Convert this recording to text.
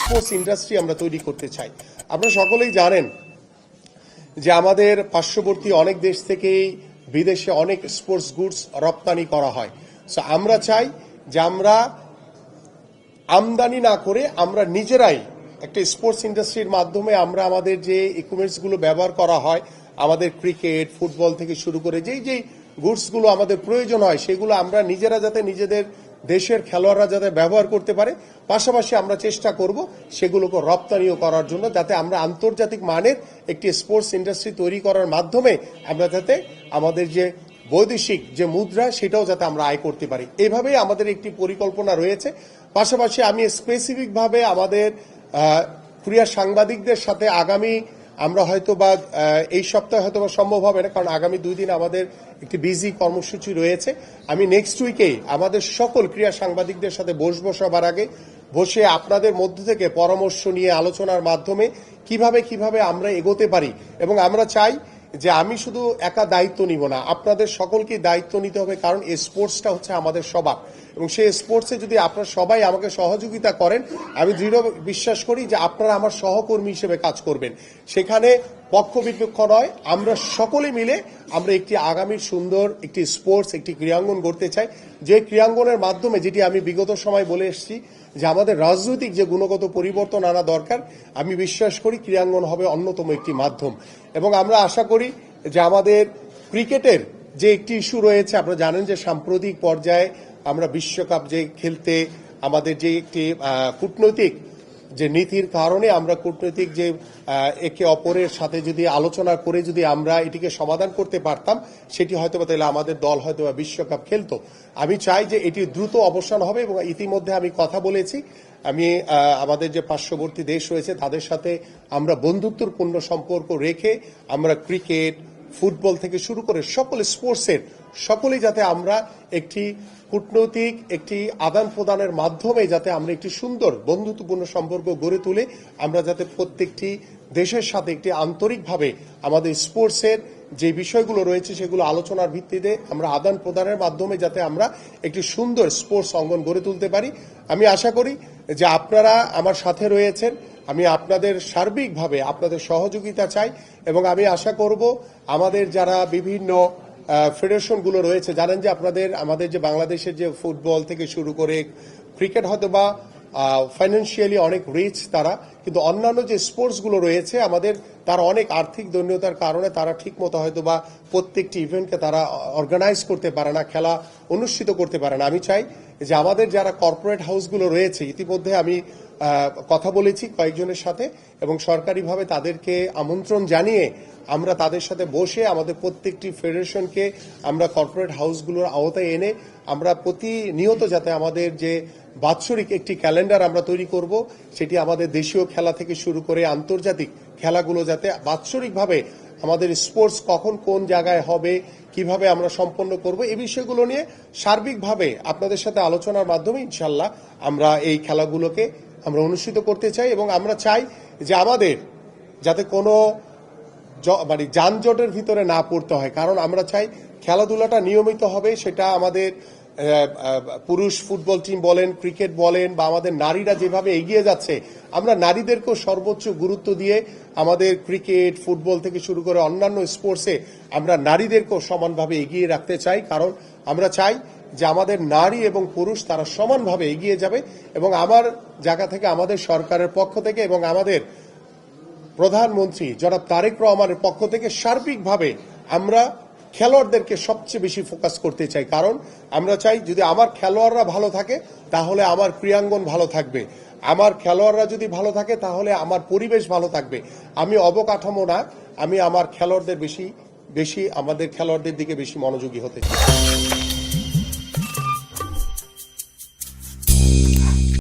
Sports industry আমরা তৈরি করতে চাই। আপনারা সকলেই জানেন যে আমাদের পার্শ্ববর্তী অনেক দেশ থেকেই বিদেশে অনেক স্পোর্টস গুডস রপ্তানি করা হয়। সো আমরা চাই যে আমরা আমদানি না করে আমরা নিজেরাই একটা স্পোর্টস ইন্ডাস্ট্রির মাধ্যমে আমরা আমাদের যে ইকুইপমেন্টসগুলো ব্যবহার করা হয়, আমাদের ক্রিকেট, ফুটবল থেকে শুরু করে যেই গুডসগুলো আমাদের প্রয়োজন হয়, সেগুলো আমরা নিজেরা যাতে নিজেদের দেশের খেলোয়াড়রা যাতে ব্যবহার করতে পারে, পাশাপাশি আমরা চেষ্টা করব সেগুলোকে রপ্তানিও করার জন্য, যাতে আমরা আন্তর্জাতিক মানের একটি স্পোর্টস ইন্ডাস্ট্রি তৈরি করার মাধ্যমে আমরা যাতে আমাদের যে বৈদেশিক যে মুদ্রা সেটাও যাতে আমরা আয় করতে পারি। এভাবেই আমাদের একটি পরিকল্পনা রয়েছে। পাশাপাশি আমি স্পেসিফিকভাবে আমাদের ক্রীড়া সাংবাদিকদের সাথে আগামী আমরা হয়তো বা এই সপ্তাহে হয়তো বা সম্ভব হবে না, কারণ আগামী 2 দিন আমাদের একটি বিজি কর্মসূচি রয়েছে। আমি নেক্সট উইকেই আমাদের সকল ক্রীড়া সাংবাদিকদের সাথে বসবো, সবার আগে বসে আপনাদের মধ্য থেকে পরামর্শ নিয়ে আলোচনার মাধ্যমে কিভাবে আমরা এগোতে পারি। এবং আমরা চাই যে আমি শুধু একা দায়িত্ব নিব না, আপনাদের সকলকে দায়িত্ব নিতে হবে, কারণ এই স্পোর্টসটা হচ্ছে আমাদের সবার, এবং সেই স্পোর্টসে যদি আপনারা সবাই আমাকে সহযোগিতা করেন, আমি দৃঢ় বিশ্বাস করি যে আপনারা আমার সহকর্মী হিসেবে কাজ করবেন। সেখানে পক্ষ বিপক্ষ নয়, আমরা সকলে মিলে আমরা একটি আগামীর সুন্দর একটি স্পোর্টস, একটি ক্রীড়াঙ্গন গড়তে চাই, যে ক্রীড়াঙ্গনের মাধ্যমে, যেটি আমি বিগত সময় বলে এসেছি, যে আমাদের রাজনৈতিক যে গুণগত পরিবর্তন আনা দরকার, আমি বিশ্বাস করি ক্রীড়াঙ্গন হবে অন্যতম একটি মাধ্যম। এবং আমরা আশা করি যে আমাদের ক্রিকেটের যে একটি ইস্যু রয়েছে, আপনারা জানেন যে সাম্প্রতিক পর্যায়ে আমরা বিশ্বকাপ যে খেলতে আমাদের যে একটি কূটনৈতিক যে নীতির কারণে আমরা কূটনৈতিক যে একে অপরের সাথে যদি আলোচনা করে যদি আমরা এটিকে সমাধান করতে পারতাম, সেটি হয়তো বা তাহলে আমাদের দল হয়তো বা বিশ্বকাপ খেলতো। আমি চাই যে এটি দ্রুত অবসান হবে, এবং ইতিমধ্যে আমি কথা বলেছি, আমি আমাদের যে পার্শ্ববর্তী দেশ রয়েছে তাদের সাথে আমরা বন্ধুত্বপূর্ণ সম্পর্ক রেখে আমরা ক্রিকেট, ফুটবল থেকে শুরু করে সকল স্পোর্টসের সকলেই যাতে আমরা একটি কূটনৈতিক একটি আদান প্রদানের মাধ্যমে যাতে আমরা একটি সুন্দর বন্ধুত্বপূর্ণ সম্পর্ক গড়ে তুলে আমরা যাতে প্রত্যেকটি দেশের সাথে একটি আন্তরিকভাবে আমাদের স্পোর্টসের যে বিষয়গুলো রয়েছে সেগুলো আলোচনার ভিত্তিতে আমরা আদান প্রদানের মাধ্যমে যাতে আমরা একটি সুন্দর স্পোর্টস অঙ্গন গড়ে তুলতে পারি। আমি আশা করি যে আপনারা আমার সাথে রয়েছেন, আমি আপনাদের সার্বিকভাবে আপনাদের সহযোগিতা চাই, এবং আমি আশা করব আমাদের যারা বিভিন্ন ফেডারেশনগুলো রয়েছে, জানেন যে আমাদের যে বাংলাদেশের যে ফুটবল থেকে শুরু করে ক্রিকেট হয়তো বা ফাইন্যান্সিয়ালি অনেক রিচ তারা, কিন্তু অন্যান্য যে স্পোর্টসগুলো রয়েছে আমাদের, তারা অনেক আর্থিক দৈন্যতার কারণে তারা ঠিকমতো হয়তো বা প্রত্যেকটি ইভেন্টকে তারা অর্গানাইজ করতে পারে না, খেলা অনুষ্ঠিত করতে পারে না। আমি চাই যে আমাদের যারা কর্পোরেট হাউসগুলো রয়েছে, ইতিমধ্যে আমি কথা বলেছি কয়েকজনের সাথে, এবং সরকারিভাবে তাদেরকে আমন্ত্রণ জানিয়ে আমরা তাদের সাথে বসে আমাদের প্রত্যেকটি ফেডারেশনকে আমরা কর্পোরেট হাউসগুলোর আওতায় এনে আমরা প্রতিনিয়ত যাতে আমাদের যে বাৎসরিক একটি ক্যালেন্ডার আমরা তৈরি করব, সেটি আমাদের দেশীয় খেলা থেকে শুরু করে আন্তর্জাতিক খেলাগুলো যাতে বাৎসরিকভাবে আমাদের স্পোর্টস কখন কোন জায়গায় হবে, কিভাবে আমরা সম্পন্ন করব, এই বিষয়গুলো নিয়ে সার্বিকভাবে আপনাদের সাথে আলোচনার মাধ্যমে ইনশাল্লাহ আমরা এই খেলাগুলোকে আমরা অনুষ্ঠিত করতে চাই। এবং আমরা চাই যে আমাদের যাতে কোনো মানে যানজটের ভিতরে না পড়তে হয়, কারণ আমরা চাই খেলাধুলাটা নিয়মিত হবে, সেটা আমাদের পুরুষ ফুটবল টিম বলেন, ক্রিকেট বলেন, বা আমাদের নারীরা যেভাবে এগিয়ে যাচ্ছে, আমরা নারীদেরকেও সর্বোচ্চ গুরুত্ব দিয়ে আমাদের ক্রিকেট, ফুটবল থেকে শুরু করে অন্যান্য স্পোর্টসে আমরা নারীদেরকেও সমানভাবে এগিয়ে রাখতে চাই, কারণ আমরা চাই যে আমাদের নারী এবং পুরুষ তারা সমানভাবে এগিয়ে যাবে। এবং আমার জায়গা থেকে, আমাদের সরকারের পক্ষ থেকে এবং আমাদের প্রধানমন্ত্রী জনাব তারেক রহমানের পক্ষ থেকে সার্বিকভাবে আমরা খেলোয়াড়দেরকে সবচেয়ে বেশি ফোকাস করতে চাই, কারণ আমরা চাই যদি আমার খেলোয়াড়রা ভালো থাকে তাহলে আমার ক্রীড়াঙ্গন ভালো থাকবে, আমার খেলোয়াড়রা যদি ভালো থাকে তাহলে আমার পরিবেশ ভালো থাকবে। আমি অবকাঠামো না, আমি আমার খেলোয়াড়দের বেশি আমাদের খেলোয়াড়দের দিকে বেশি মনোযোগী হতে চাই।